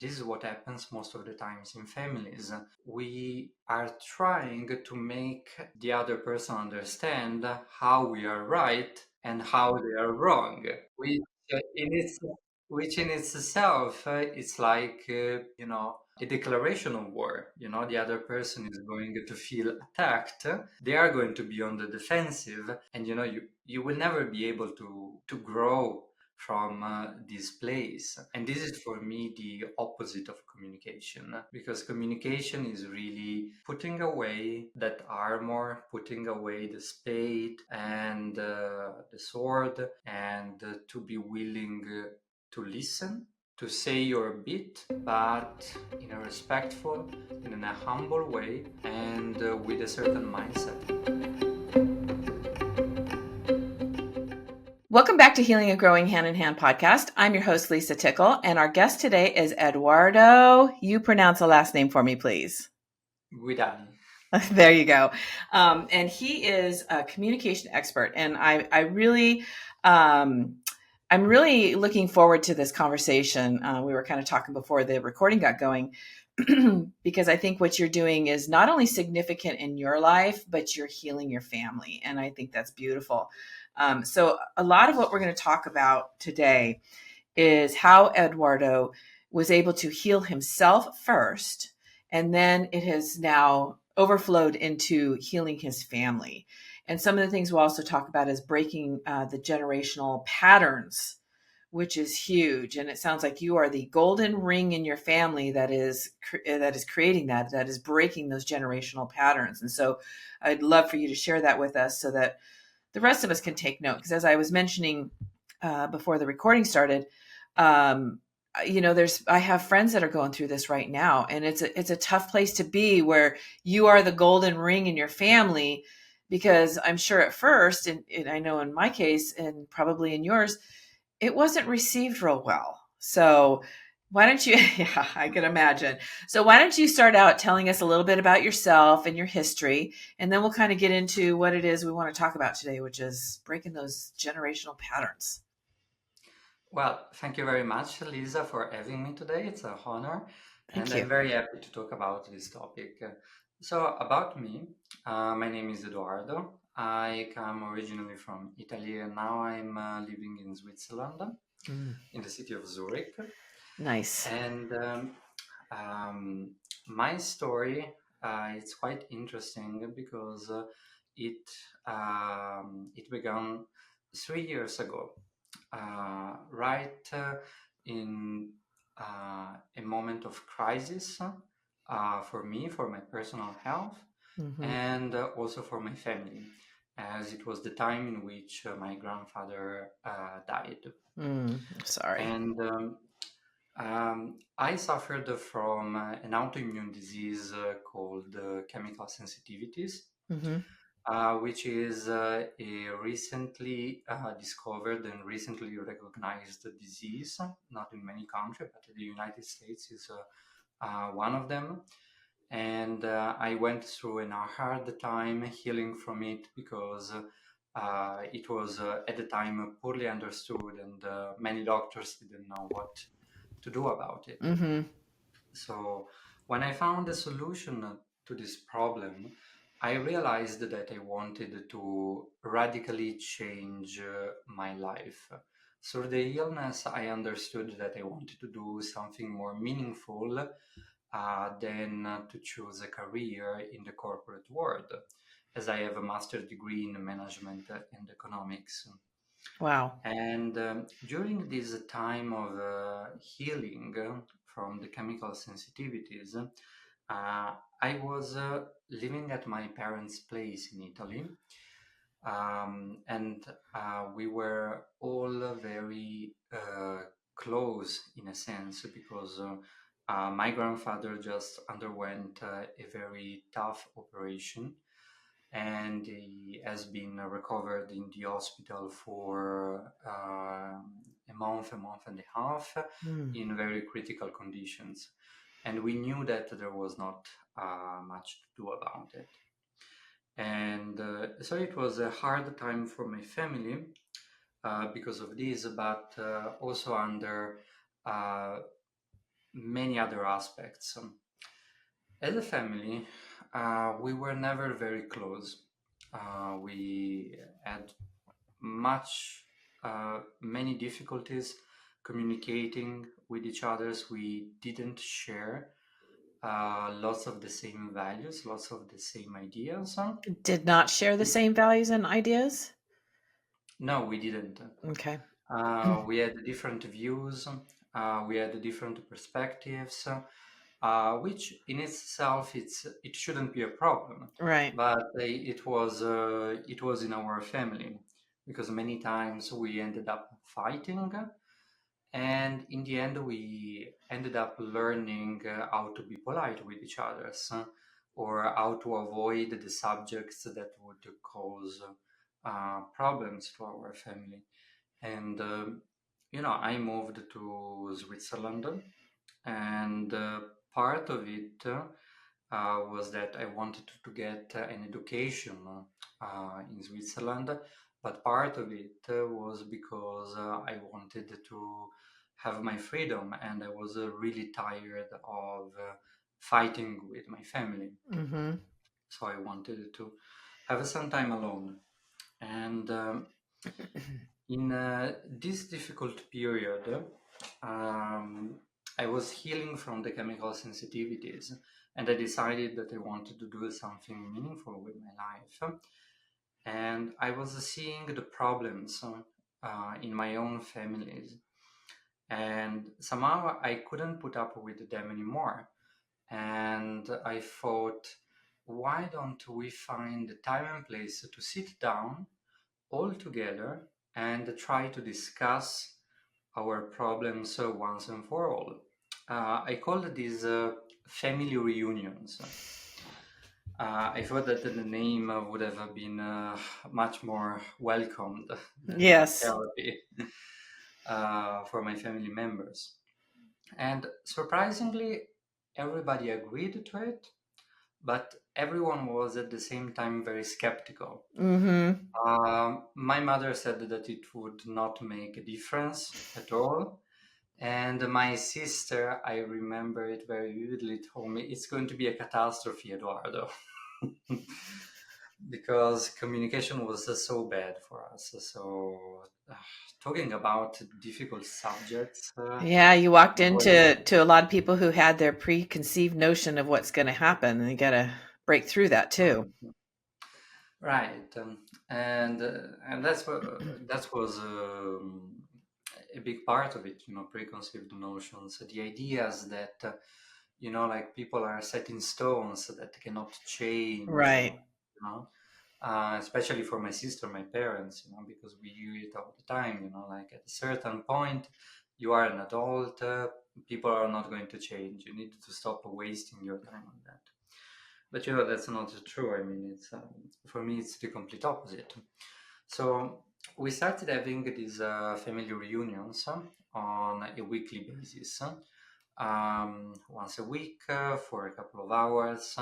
this is what happens most of the times in families. We are trying to make the other person understand how we are right and how they are wrong, which in its which in itself it's like a declaration of war. The other person is going to feel attacked. They are going to be on the defensive, and you will never be able to grow from this place. And this is for me the opposite of communication, because communication is really putting away that armor, putting away the spade and the sword, and to be willing to listen, to say your bit, but in a respectful, in a humble way, and with a certain mindset. Welcome back to Healing and Growing Hand in Hand podcast. I'm your host, Lisa Tickle, and our guest today is Edoardo. You pronounce the last name for me, please. Guidali. There you go. And he is a communication expert, and I'm really looking forward to this conversation. We were kind of talking before the recording got going, because I think what you're doing is not only significant in your life, but you're healing your family, and I think that's beautiful. So a lot of what we're going to talk about today is how Edoardo was able to heal himself first, and then it has now overflowed into healing his family. And some of the things we'll also talk about is breaking the generational patterns, which is huge. And it sounds like you are the golden ring in your family that is creating that is breaking those generational patterns. And so I'd love for you to share that with us so that the rest of us can take note. Because as I was mentioning before the recording started, I have friends that are going through this right now, and it's a tough place to be, where you are the golden ring in your family, because I'm sure at first, and I know in my case, and probably in yours, it wasn't received real well. So why don't you, yeah, I can imagine. So why don't you start out telling us a little bit about yourself and your history, and then we'll kind of get into what it is we want to talk about today, which is breaking those generational patterns. Well, thank you very much, Lisa, for having me today. It's an honor, Thank and you. I'm very happy to talk about this topic. So, about me, my name is Edoardo. I come originally from Italy, and now I'm living in Switzerland, in the city of Zurich. Nice. And my story, it's quite interesting because it began 3 years ago, right in a moment of crisis for me, for my personal health, Mm-hmm. and also for my family, as it was the time in which my grandfather died. Sorry. And I suffered from an autoimmune disease called chemical sensitivities, Mm-hmm. which is a recently discovered and recently recognized disease, not in many countries, but in the United States is one of them. And I went through an hard time healing from it, because it was at the time poorly understood, and many doctors didn't know what to do about it. Mm-hmm. So when I found a solution to this problem, I realized that I wanted to radically change my life. Through the illness, I understood that I wanted to do something more meaningful than to choose a career in the corporate world, as I have a master's degree in management and economics. Wow. And during this time of healing from the chemical sensitivities, I was living at my parents' place in Italy. And we were all very close in a sense, because my grandfather just underwent a very tough operation, and he has been recovered in the hospital for a month and a half, Mm. in very critical conditions. And we knew that there was not much to do about it. And so it was a hard time for my family because of this, but also under uh, many other aspects. As a family, we were never very close. We had many difficulties communicating with each others. We didn't share lots of the same values, lots of the same ideas. Did not share the same values and ideas? No, we didn't. Okay. We had different views, we had different perspectives, which in itself it shouldn't be a problem, Right. but it was in our family because many times we ended up fighting, and in the end we ended up learning how to be polite with each other, or how to avoid the subjects that would cause problems to our family. And I moved to Switzerland, and part of it was that I wanted to get an education in Switzerland, but part of it was because I wanted to have my freedom, and I was really tired of fighting with my family. Hmm. So I wanted to have some time alone. And in this difficult period, um, I was healing from the chemical sensitivities, and I decided that I wanted to do something meaningful with my life. And I was seeing the problems in my own families, and somehow I couldn't put up with them anymore. And I thought, why don't we find a time and place to sit down all together and try to discuss our problems once and for all. I called these family reunions. I thought that the name would have been much more welcomed than Yes. therapy for my family members. And surprisingly, everybody agreed to it, but everyone was at the same time very skeptical. Hmm. My mother said that it would not make a difference at all. And my sister, I remember it very vividly, told me it's going to be a catastrophe, Edoardo, because communication was so bad for us. So, talking about difficult subjects Yeah, you walked was into a lot of people who had their preconceived notion of what's going to happen, and you got to break through that too. right, and that was a big part of it. Preconceived notions, the ideas that like people are set in stones that cannot change. Right. Especially for my sister, my parents, because we hear it all the time. Like at a certain point, you are an adult. People are not going to change. You need to stop wasting your time on that. But that's not true. I mean, it's for me, it's the complete opposite. So we started having these family reunions on a weekly basis, once a week for a couple of hours.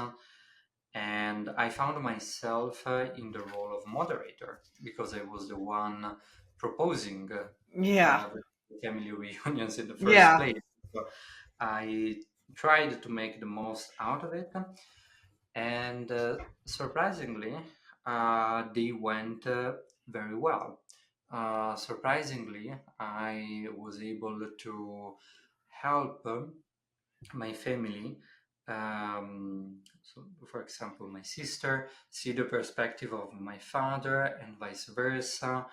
And I found myself in the role of moderator because I was the one proposing Yeah. the family reunions in the first Yeah. place. So I tried to make the most out of it, and surprisingly, they went very well. Surprisingly, I was able to help my family. So, for example, my sister see the perspective of my father, and vice versa.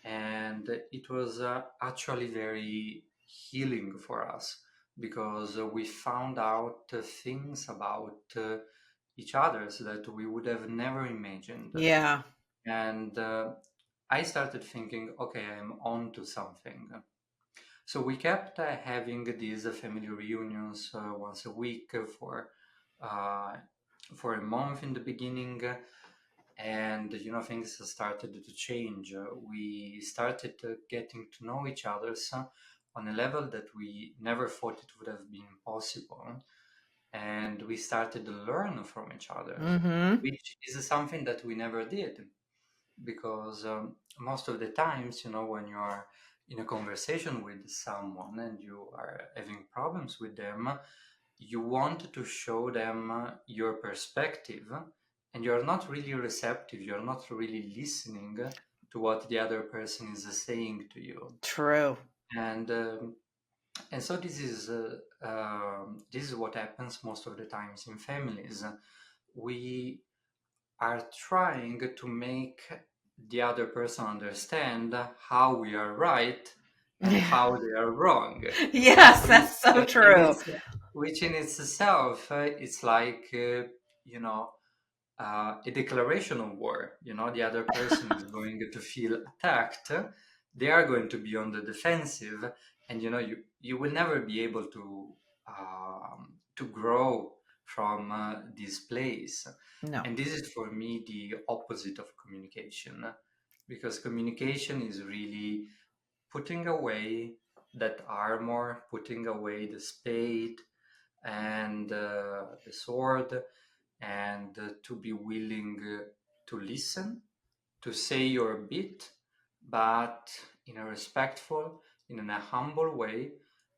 And it was actually very healing for us because we found out things about each others that we would have never imagined. Yeah. And I started thinking, okay, I'm on to something. So we kept having these family reunions once a week uh, for a month in the beginning, and things started to change. We started getting to know each other on a level that we never thought it would have been possible, and we started to learn from each other, Hmm. which is something that we never did because most of the times, when you are in a conversation with someone and you are having problems with them, you want to show them your perspective, and you're not really receptive, you're not really listening to what the other person is saying to you. True. And and so this is what happens most of the times in families. We are trying to make the other person understand how we are right and how they are wrong, Yes, which that's so in true. itself it's like you know a declaration of war. The other person is going to feel attacked. They are going to be on the defensive, and you will never be able to grow from this place. No. And this is for me the opposite of communication, because communication is really putting away that armor, putting away the spade and the sword, and to be willing to listen, to say your bit, but in a respectful, in a humble way,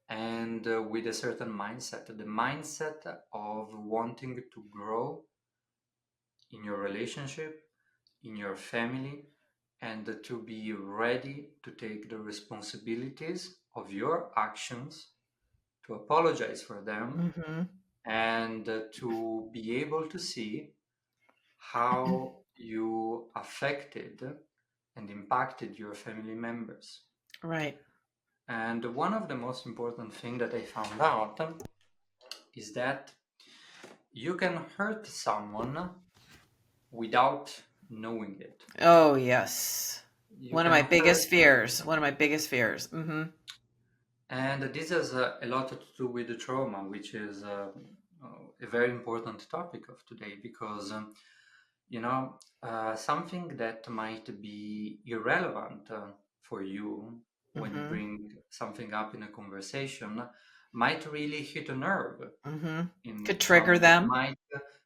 and with a certain mindset, the mindset of wanting to grow in your relationship, in your family, and to be ready to take the responsibilities of your actions, to apologize for them, Hmm. and to be able to see how you affected and impacted your family members. Right. And one of the most important things that I found out is that you can hurt someone without knowing it. Oh, yes. You One of my can biggest hurt, fears. One of my biggest fears. Hmm. and this has a lot to do with the trauma, which is a very important topic of today, because something that might be irrelevant for you when you Hmm. bring something up in a conversation might really hit a nerve. Hmm. In Could trigger it them. might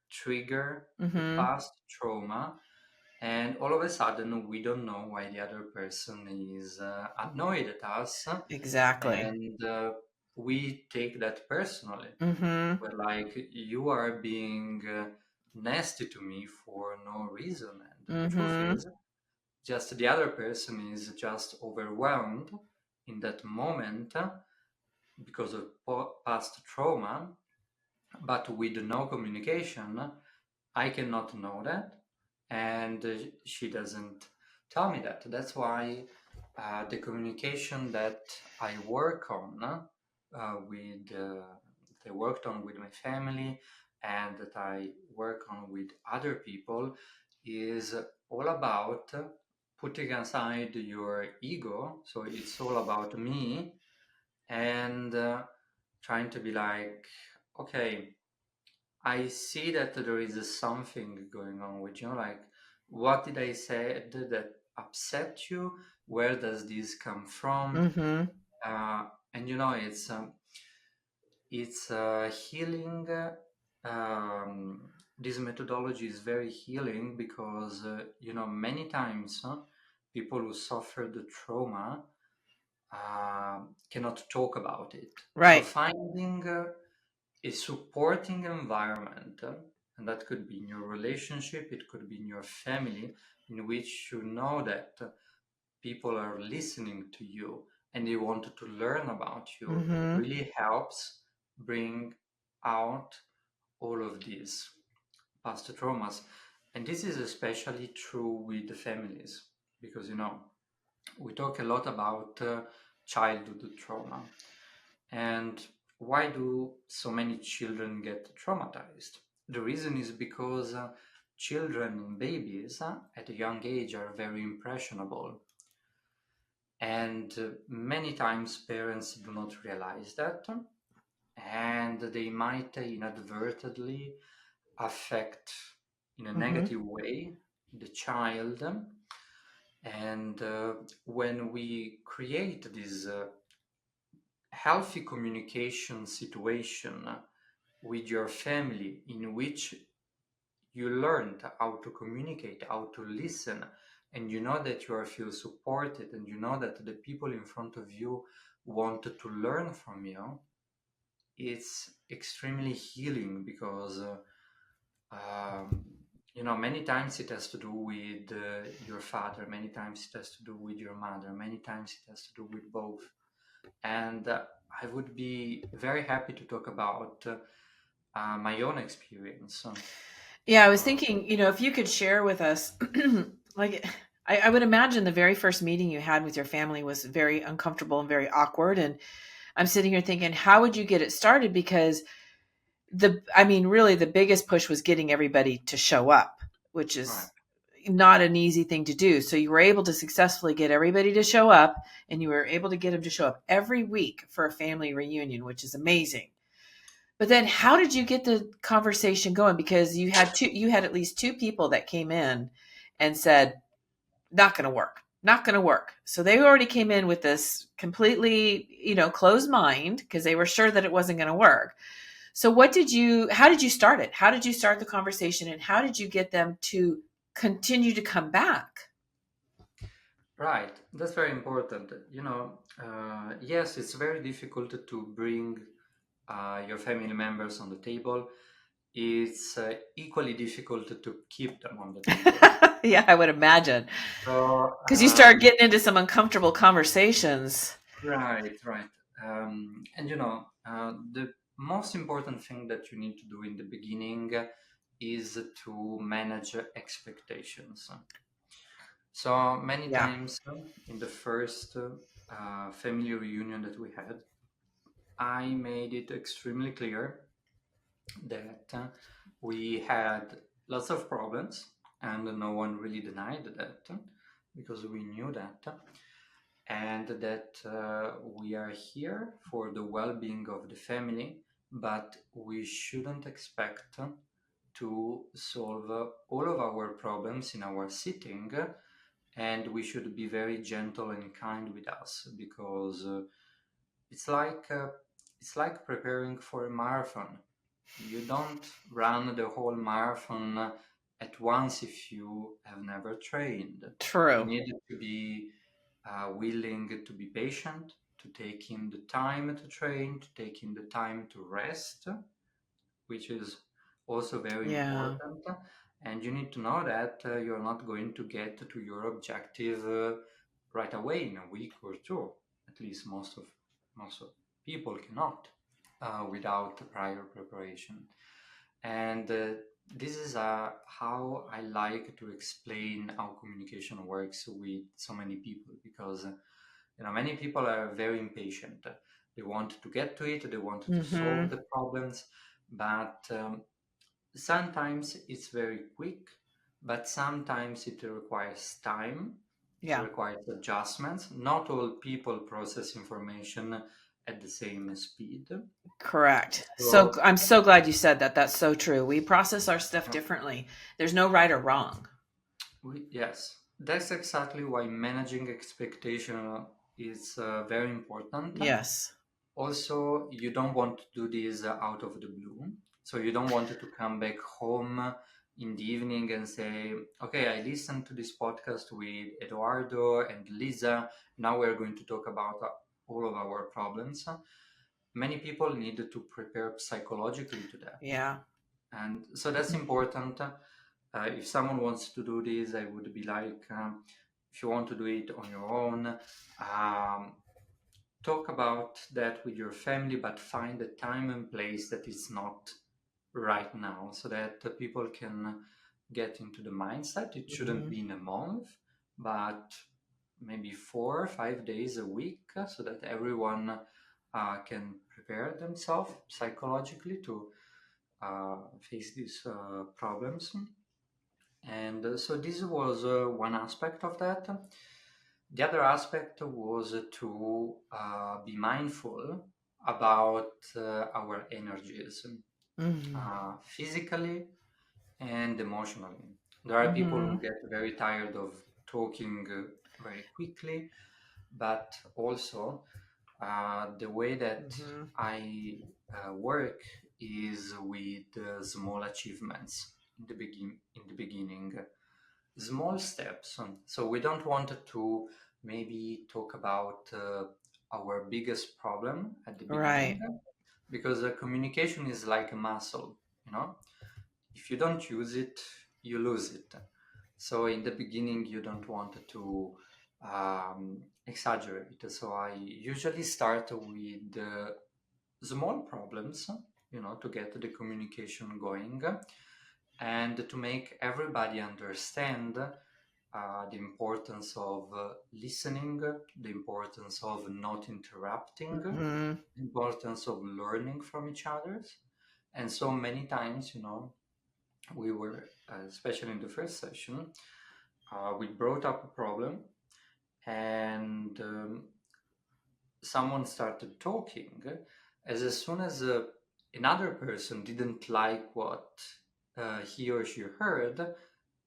trigger a Hmm. past trauma, and all of a sudden we don't know why the other person is annoyed at us, Exactly. and we take that personally. Hmm. But like, you are being nasty to me for no reason, and the truth Hmm. is, just the other person is just overwhelmed in that moment because of past trauma. But with no communication, I cannot know that, and she doesn't tell me that. That's why the communication that I work on that I worked on with my family, and that I work on with other people, is all about putting aside your ego. So it's all about me, and trying to be like, okay, I see that there is something going on with you. Like, what did I say that upset you? Where does this come from? Hmm. Uh, and it's healing. This methodology is very healing because many times people who suffer the trauma cannot talk about it. So Right. finding a supporting environment, and that could be in your relationship, it could be in your family, in which you know that people are listening to you and they want to learn about you, Hmm. really helps bring out all of these past traumas. And this is especially true with the families, because we talk a lot about childhood trauma. And why do so many children get traumatized? The reason is because children and babies at a young age are very impressionable. And many times parents do not realize that. And they might inadvertently affect in a Hmm. negative way the child. And when we create this healthy communication situation with your family, in which you learned how to communicate, how to listen, and you know that you are feel supported, and you know that the people in front of you want to learn from you, it's extremely healing because um, many times it has to do with your father, many times it has to do with your mother, many times it has to do with both. And I would be very happy to talk about my own experience. Yeah, I was Uh, thinking, if you could share with us, like, I would imagine the very first meeting you had with your family was very uncomfortable and very awkward. And I'm sitting here thinking, how would you get it started? Because I mean, really, the biggest push was getting everybody to show up, which right, is not an easy thing to do. So you were able to successfully get everybody to show up, and you were able to get them to show up every week for a family reunion, which is amazing. But then how did you get the conversation going? Because you had at least two people that came in and said, not going to work, not going to work. So they already came in with this completely, closed mind because they were sure that it wasn't going to work. So how did you start it? How did you start the conversation, and how did you get them to continue to come back? right. That's very important. Yes, it's very difficult to bring your family members on the table. It's equally difficult to keep them on the table. Yeah, I would imagine. So, Because you start getting into some uncomfortable conversations. right, right. And the most important thing that you need to do in the beginning is to manage expectations. So many Yeah. times in the first family reunion that we had, I made it extremely clear that we had lots of problems, and no one really denied that because we knew that, and that we are here for the well being of the family, but we shouldn't expect to solve all of our problems in our sitting, and we should be very gentle and kind with us because it's like uh, it's like preparing for a marathon. You don't run the whole marathon at once if you have never trained. You True. need to be willing to be patient, to take in the time to train, to take in the time to rest, which is also very Yeah. important. And you need to know that you're not going to get to your objective right away in a week or two. At least most of people cannot without prior preparation. And this is how I like to explain how communication works with so many people because many people are very impatient. They want to get to it, they want to solve Mm-hmm. the problems, but sometimes it's very quick, but sometimes it requires time, it Yeah. requires adjustments. Not all people process information at the same speed. Correct. So So, I'm so glad you said that. That's so true. We process our stuff uh, differently. There's no right or wrong. yes, that's exactly why managing expectation is very important. Yes. Also, you don't want to do this out of the blue. So you don't want to come back home in the evening and say, okay, I listened to this podcast with Edoardo and Lisa. Now we're going to talk about all of our problems. Many people need to prepare psychologically to that. Yeah. And so that's important. If someone wants to do this, I would be like, if you want to do it on your own, talk about that with your family, but find a time and place that is not right now so that people can get into the mindset. It shouldn't Hmm. be in a month, but maybe 4 or 5 days a week so that everyone can prepare themselves psychologically to face these problems. And so this was one aspect of that. The other aspect was to be mindful about our energies, Hmm. physically and emotionally. There are people who Hmm. get very tired of talking very quickly, but also the way that Hmm. I work is with small achievements in the beginning. small steps. So we don't want to maybe talk about our biggest problem at the beginning, Right. because communication is like a muscle, you know. If you don't use it, you lose it. So in the beginning, you don't want to exaggerate. So I usually start with small problems, to get the communication going and to make everybody understand the importance of listening, the importance of not interrupting, the Hmm. importance of learning from each other. And so many times, we were, especially in the first session, we brought up a problem and someone started talking. As soon as another person didn't like what he or she heard,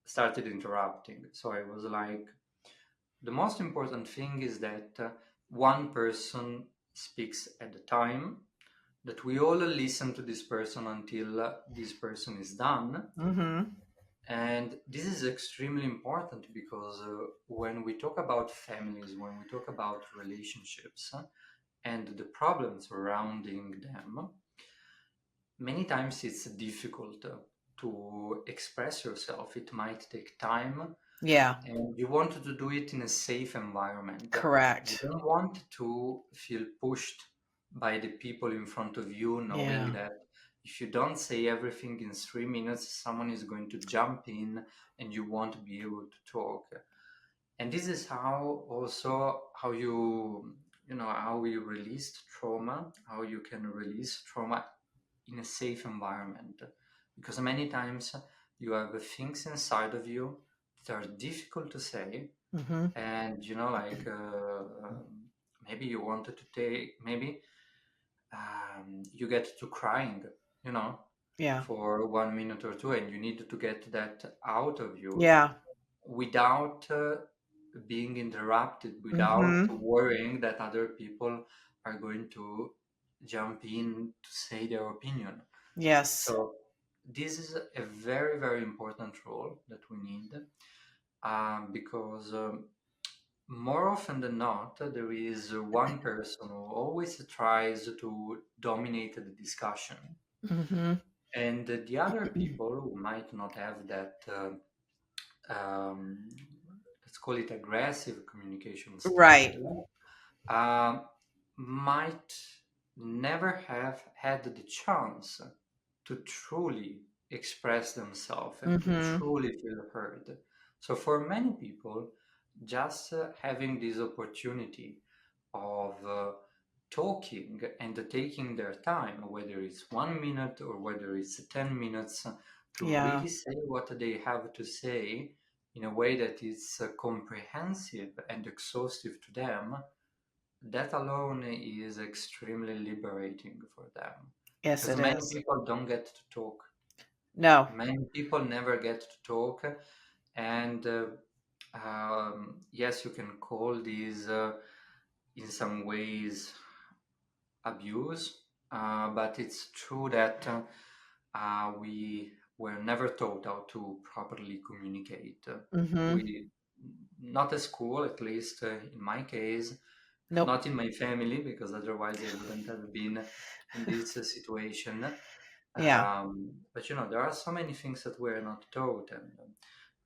started interrupting. So I was like, the most important thing is that one person speaks at a time, that we all listen to this person until this person is done. Hmm. And this is extremely important because when we talk about families, when we talk about relationships and the problems surrounding them, many times it's difficult to express yourself. It might take time, Yeah. and you want to do it in a safe environment. You Correct. don't want to feel pushed by the people in front of you, knowing Yeah. that if you don't say everything in 3 minutes, someone is going to jump in and you won't be able to talk. And this is how also how you release trauma, how you can release trauma in a safe environment, because many times you have things inside of you that are difficult to say, Hmm. and like maybe you wanted to take, maybe you get to crying, you know Yeah. for 1 minute or two, and you need to get that out of you Yeah. without being interrupted, without Hmm. worrying that other people are going to jump in to say their opinion. Yes. So this is a very, very important role that we need, because more often than not, there is one person who always tries to dominate the discussion, Hmm. and the other people who might not have that, um, let's call it aggressive communication Right. style, um, might never have had the chance to truly express themselves and to Hmm. truly feel heard. So, for many people, just having this opportunity of talking and taking their time, whether it's 1 minute or whether it's 10 minutes, to Yeah. really say what they have to say in a way that is comprehensive and exhaustive to them, that alone is extremely liberating for them. Yes, Because it many is. people don't get to talk. No. Many people never get to talk. And yes, you can call these in some ways abuse, but it's true that we were never taught how to properly communicate. Hmm. We, not at school, at least in my case, Nope. not in my family, because otherwise I wouldn't have been in this situation. Yeah. But there are so many things that we're not taught,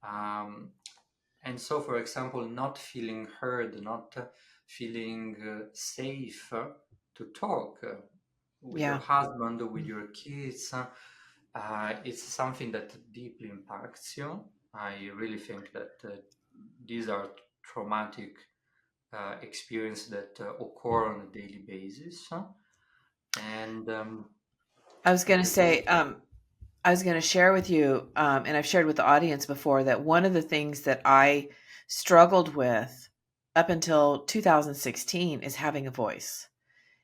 um, and so, for example, not feeling heard, not feeling safe to talk with your Yeah. husband, with your kids, it's something that deeply impacts you. I really think that these are traumatic experiences that occur on a daily basis. And I was going to this is, say, I was going to share with you, and I've shared with the audience before, that one of the things that I struggled with up until 2016 is having a voice.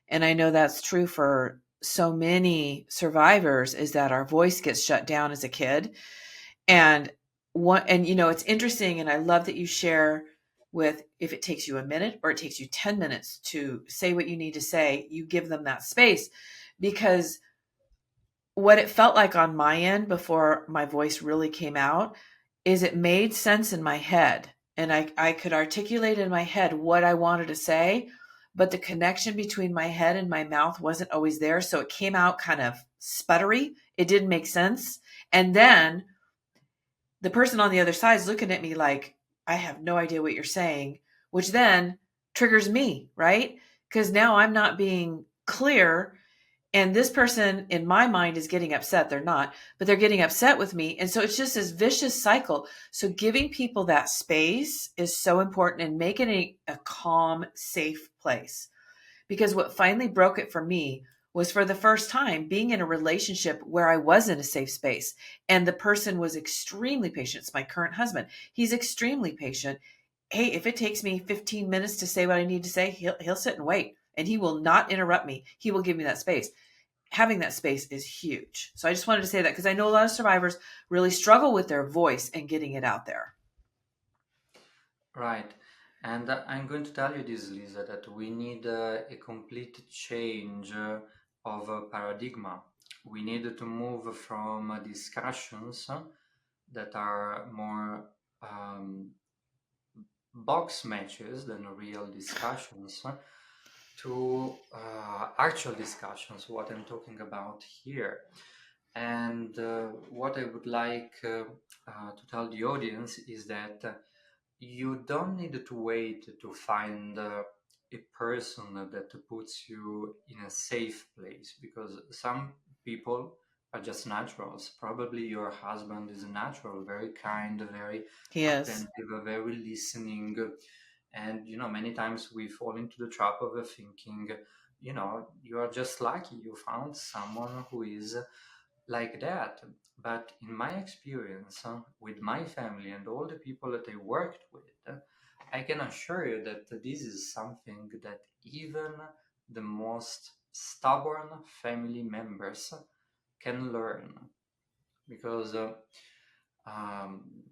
And I know that's true for so many survivors, is that our voice gets shut down as a kid. And it's interesting. And I love that you share with, if it takes you a minute or it takes you 10 minutes to say what you need to say, you give them that space, because what it felt like on my end before my voice really came out is it made sense in my head, and I could articulate in my head what I wanted to say, but the connection between my head and my mouth wasn't always there. So it came out kind of sputtery. It didn't make sense. And then the person on the other side is looking at me like, I have no idea what you're saying, which then triggers me, right? Because now I'm not being clear. And this person in my mind is getting upset. They're not, but they're getting upset with me. And so it's just this vicious cycle. So giving people that space is so important, and making it a calm, safe place. Because what finally broke it for me was, for the first time, being in a relationship where I was in a safe space. And the person was extremely patient. It's my current husband. He's extremely patient. Hey, if it takes me 15 minutes to say what I need to say, he'll sit and wait, and he will not interrupt me. He will give me that space. Having that space is huge. So I just wanted to say that, because I know a lot of survivors really struggle with their voice and getting it out there. Right. And I'm going to tell you this, Lisa, that we need a complete change of paradigm. We need to move from discussions that are more box matches than real discussions to actual discussions, what I'm talking about here. And what I would like to tell the audience is that you don't need to wait to find a person that puts you in a safe place, because some people are just naturals. Probably your husband is a natural, very kind, very He is. attentive, very listening. And, many times we fall into the trap of thinking, you are just lucky you found someone who is like that. But in my experience with my family and all the people that I worked with, I can assure you that this is something that even the most stubborn family members can learn. Because um,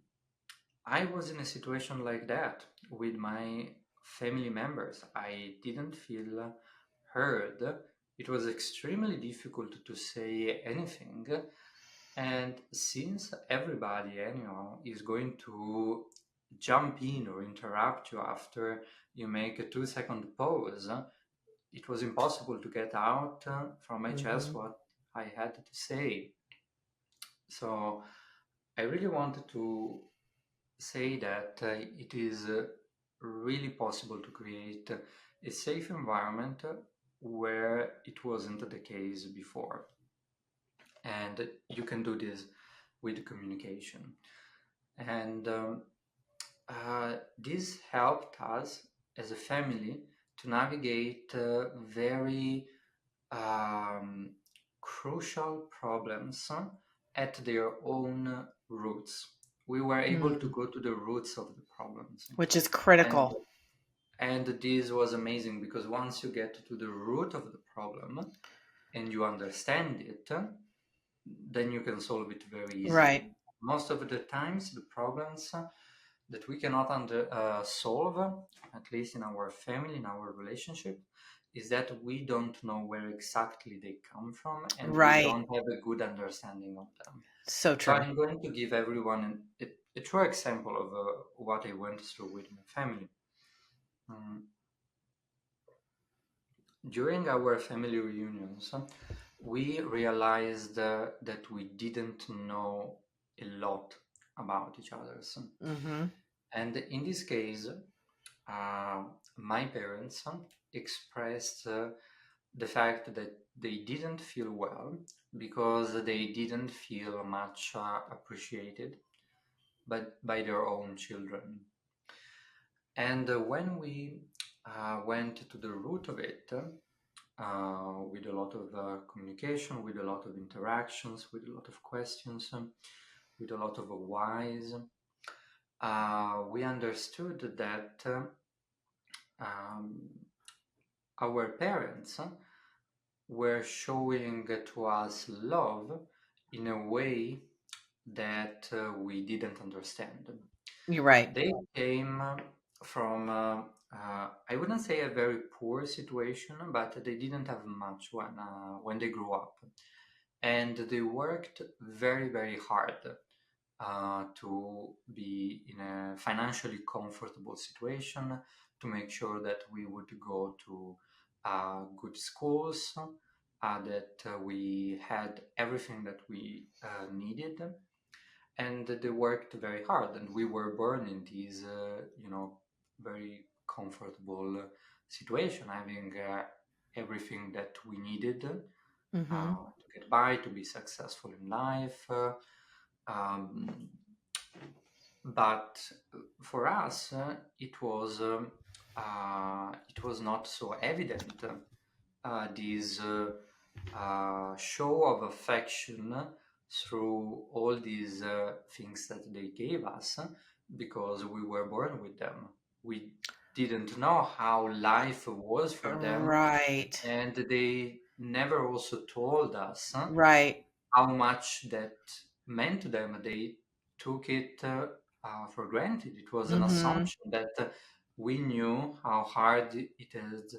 I was in a situation like that with my family members. I didn't feel heard. It was extremely difficult to say anything. And since everybody, anyhow, is going to jump in or interrupt you after you make a 2 second pause, it was impossible to get out from my chest Mm-hmm. what I had to say. So I really wanted to say that it is really possible to create a safe environment where it wasn't the case before. And you can do this with communication. And this helped us as a family to navigate very um, crucial problems at their own roots. We were able to Mm. go to the roots of the problems. Which is And critical. and this was amazing, because once you get to the root of the problem and you understand it, then you can solve it very easily. Right. Most of the times, the problems that we cannot solve, at least in our family, in our relationship, is that we don't know where exactly they come from, and we Right. don't have a good understanding of them. So So true. I'm going to give everyone a true example of what I went through with my family. Mm, During our family reunions, we realized that we didn't know a lot about each other. Mm-hmm. And in this case, uh, my parents expressed the fact that they didn't feel well because they didn't feel much appreciated by their own children. And when we went to the root of it, with a lot of communication, with a lot of interactions, with a lot of questions, with a lot of whys, we understood that um, our parents were showing to us love in a way that we didn't understand. You're right. They came from, I wouldn't say a very poor situation, but they didn't have much when they grew up. And they worked very, very hard to be in a financially comfortable situation, to make sure that we would go to good schools, that we had everything that we needed, and they worked very hard, and we were born in this very comfortable situation, having everything that we needed Mm-hmm. to get by, to be successful in life. Um, but for us, it was not so evident. This show of affection through all these things that they gave us, because we were born with them. We didn't know how life was for them, Right. and they never also told us Right. how much that meant to them. They took it for granted. It was an Mm-hmm. assumption that we knew how hard it had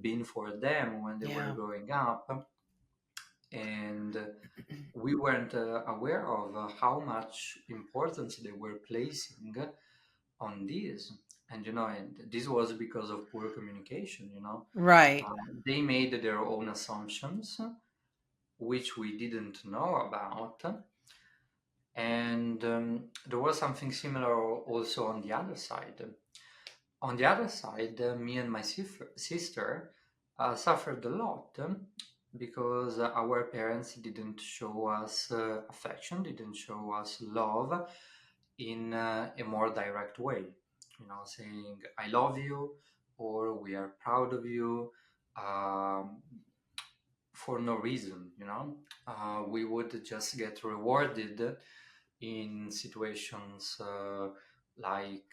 been for them when they were Yeah. growing up, and we weren't aware of how much importance they were placing on this. And and this was because of poor communication. Right. They made their own assumptions, which we didn't know about. And there was something similar also on the other side. On the other side, me and my sister suffered a lot, because our parents didn't show us affection, didn't show us love in a more direct way. Saying, I love you, or we are proud of you, um, for no reason. We would just get rewarded in situations like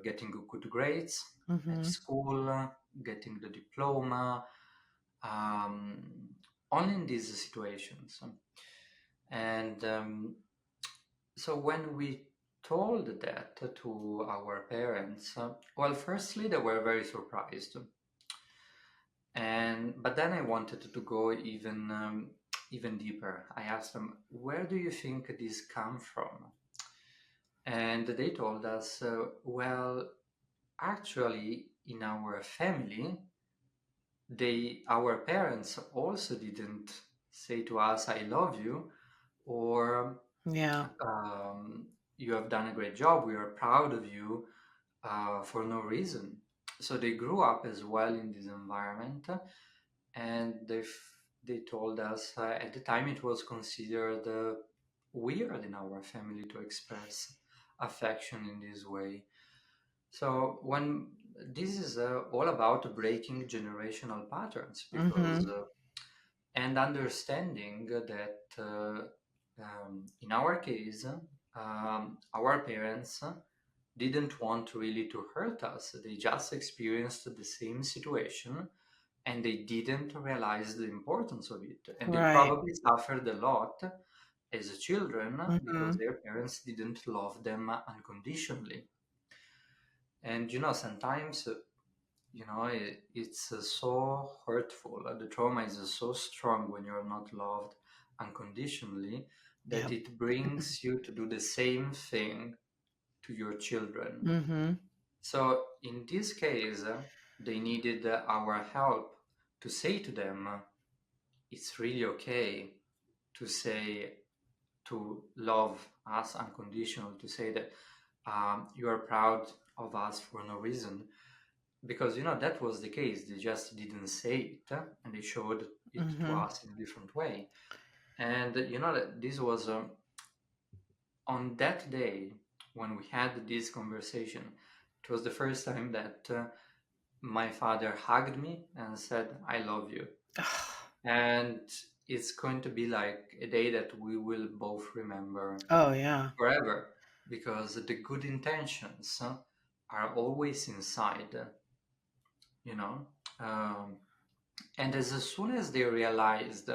getting good grades at Mm-hmm. school, getting the diploma, um, only in these situations. And so when we told that to our parents, well, firstly, they were very surprised. But then I wanted to go even deeper. I asked them, where do you think this come from? And they told us, well, actually, in our family, our parents also didn't say to us, I love you, or Yeah. um, you have done a great job, we are proud of you, for no reason. So they grew up as well in this environment, and they told us, at the time it was considered weird in our family to express affection in this way. So when this is all about breaking generational patterns, because Mm-hmm. and understanding that in our case, our parents didn't want really to hurt us. They just experienced the same situation, and they didn't realize the importance of it. And they Right. probably suffered a lot as children because Mm-hmm. their parents didn't love them unconditionally. And sometimes it's so hurtful. The trauma is so strong when you're not loved unconditionally, that Yeah. it brings you to do the same thing to your children. Mm-hmm. So in this case, they needed our help to say to them, it's really okay to say, to love us unconditional, to say that you are proud of us for no reason, because that was the case. They just didn't say it, and they showed it to Mm-hmm. us in a different way. And that this was on that day when we had this conversation. It was the first time that my father hugged me and said, I love you. And it's going to be like a day that we will both remember Oh yeah. forever, because the good intentions are always inside, you know. Um, and as soon as they realized,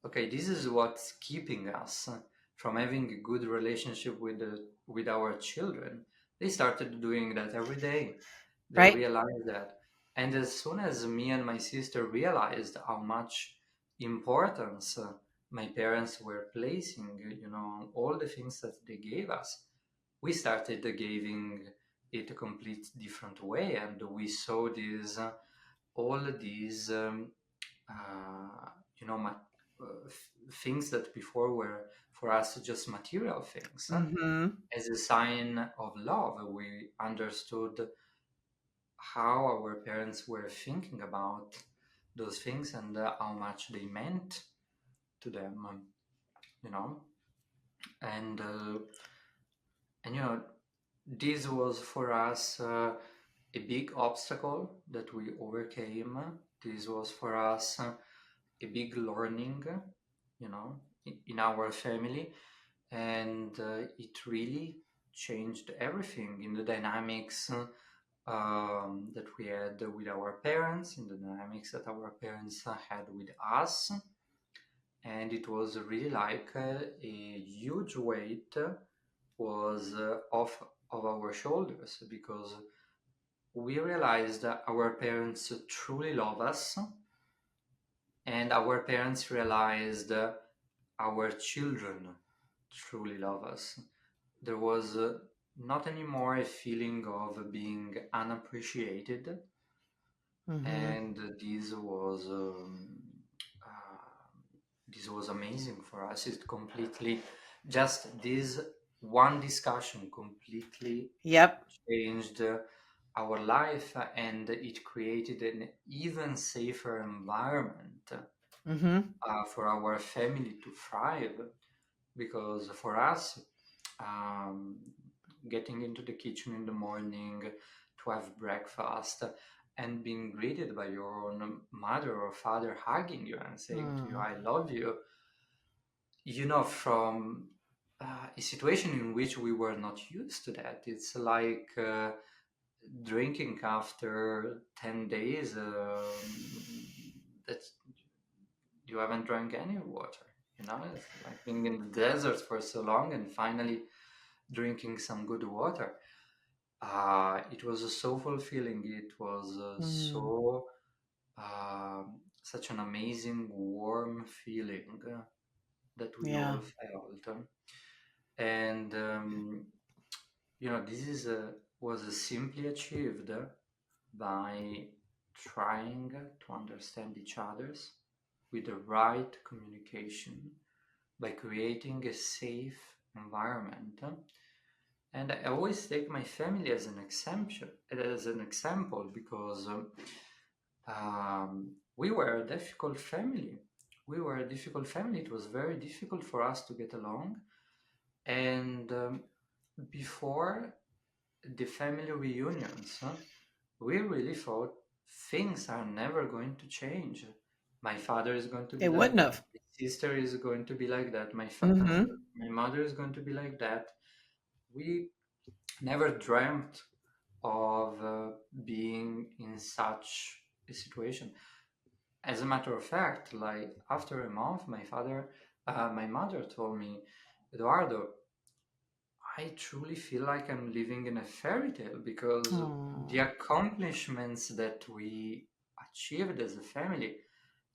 okay, this is what's keeping us from having a good relationship with our children, they started doing that every day. They Right. realized that. And as soon as me and my sister realized how much importance my parents were placing, on all the things that they gave us, we started giving it a complete different way, and we saw these all these uh, you know ma- things that before were for us just material things, Mm-hmm. as a sign of love. We understood how our parents were thinking about those things, and how much they meant to them, you know and this was for us a big obstacle that we overcame. This was for us a big learning, in our family, and it really changed everything in the dynamics that we had with our parents, in the dynamics that our parents had with us. And it was really like a huge weight was off of our shoulders, because we realized that our parents truly love us, and our parents realized our children truly love us. There was not anymore a feeling of being unappreciated, Mm-hmm. and uh, this was amazing for us. It completely, just this one discussion completely Yep. changed our life, and it created an even safer environment Mm-hmm. for our family to thrive. Because for us, um, getting into the kitchen in the morning to have breakfast and being greeted by your own mother or father hugging you and saying to you, Mm. I love you, from a situation in which we were not used to that. It's like drinking after 10 days that you haven't drank any water. It's like being in the desert for so long and finally drinking some good water. It was so fulfilling. It was Mm. so such an amazing, warm feeling that we Yeah. all felt. And this was simply achieved by trying to understand each other's with the right communication, by creating a safe environment. And I always take my family as an example, because we were a difficult family. We were a difficult family. It was very difficult for us to get along. And before the family reunions, we really thought things are never going to change. My father is going to be It like wouldn't that. have. My sister is going to be like that. Mm-hmm. My mother is going to be like that. We never dreamt of being in such a situation. As a matter of fact, like after a month, my mother told me, Eduardo, I truly feel like I'm living in a fairy tale, because the Oh. accomplishments that we achieved as a family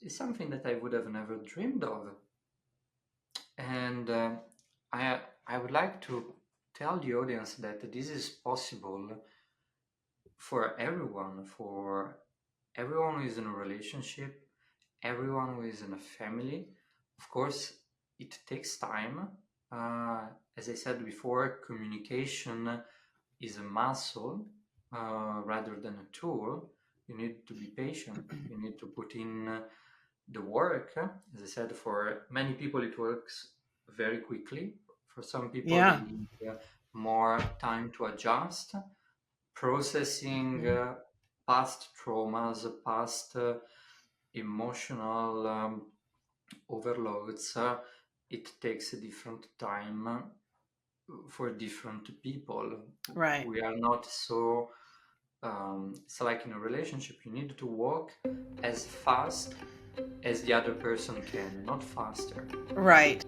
is something that I would have never dreamed of. And I would like to tell the audience that this is possible for everyone who is in a relationship, everyone who is in a family. Of course, it takes time. Uh, as I said before, communication is a muscle rather than a tool. You need to be patient. You need to put in the work. As I said, for many people, it works very quickly. For some people, they Yeah. need more time to adjust. Processing Mm-hmm. past traumas, past emotional overloads, it takes a different time for different people. Right. We are not so, it's like in a relationship, you need to walk as fast as the other person can, not faster. Right.